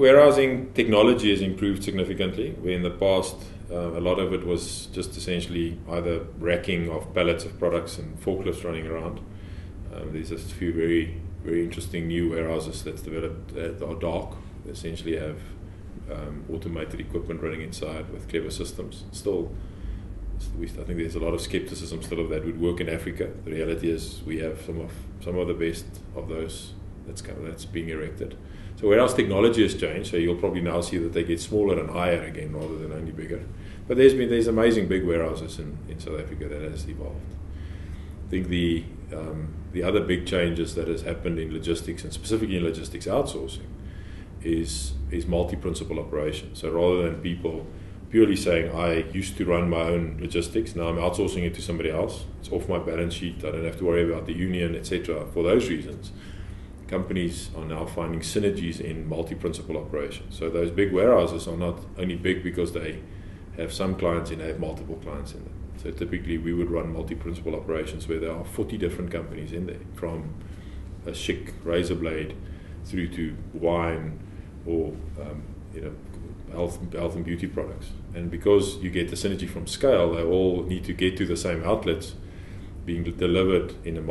warehousing technology has improved significantly, where in the past a lot of it was just essentially either racking of pallets of products and forklifts running around. There's a few very, very interesting new warehouses that's developed that are dark. They essentially have automated equipment running inside with clever systems. Still, I think there's a lot of skepticism still of that would work in Africa. The reality is we have some of the best of those that's being erected. So warehouse technology has changed, so you'll probably now see that they get smaller and higher again rather than only bigger. But there's amazing big warehouses in South Africa that has evolved. I think the other big changes that has happened in logistics, and specifically in logistics outsourcing, is multi-principal operation. So rather than people purely saying, I used to run my own logistics, now I'm outsourcing it to somebody else, it's off my balance sheet, I don't have to worry about the union, etc. For those reasons, companies are now finding synergies in multi-principal operations. So those big warehouses are not only big because they have some clients and they have multiple clients in them. So typically we would run multi-principal operations where there are 40 different companies in there, from a chic razor blade through to wine or health and beauty products. And because you get the synergy from scale, they all need to get to the same outlets, being delivered in a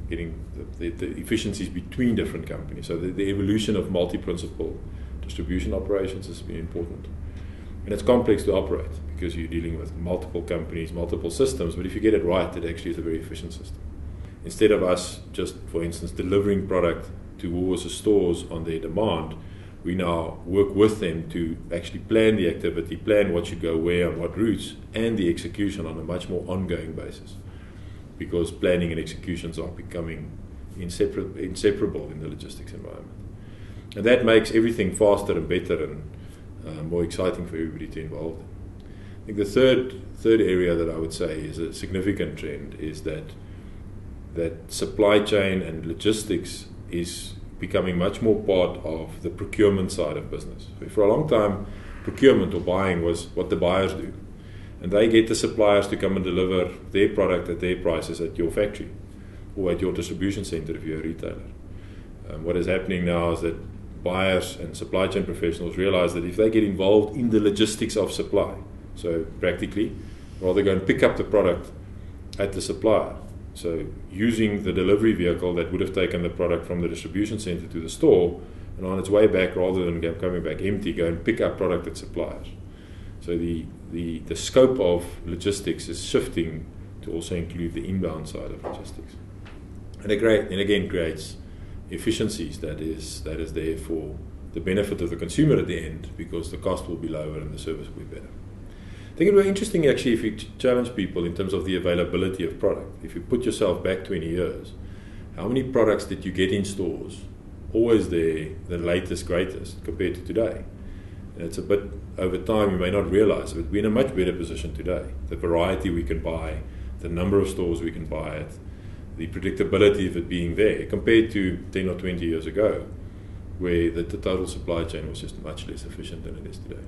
getting the efficiencies between different companies. So the evolution of multi-principal distribution operations has been important. And it's complex to operate because you're dealing with multiple companies, multiple systems, but if you get it right, it actually is a very efficient system. Instead of us just, for instance, delivering product to Woolworths stores on their demand, we now work with them to actually plan the activity, plan what should go where, on what routes, and the execution on a much more ongoing basis. Because planning and executions are becoming inseparable in the logistics environment. And that makes everything faster and better and more exciting for everybody to involve in. I think the third area that I would say is a significant trend is that supply chain and logistics is becoming much more part of the procurement side of business. So for a long time, procurement or buying was what the buyers do. And they get the suppliers to come and deliver their product at their prices at your factory or at your distribution center if you're a retailer. What is happening now is that buyers and supply chain professionals realize that if they get involved in the logistics of supply, so practically, rather go and pick up the product at the supplier, so using the delivery vehicle that would have taken the product from the distribution center to the store, and on its way back, rather than coming back empty, go and pick up product at suppliers. So the scope of logistics is shifting to also include the inbound side of logistics, and again creates efficiencies that is there for the benefit of the consumer at the end, because the cost will be lower and the service will be better. I think it would be interesting actually if you challenge people in terms of the availability of product. If you put yourself back 20 years, how many products did you get in stores, always the latest, greatest, compared to today? And it's a bit, over time you may not realize, but we're in a much better position today. The variety we can buy, the number of stores we can buy it, the predictability of it being there, compared to 10 or 20 years ago, where the total supply chain was just much less efficient than it is today.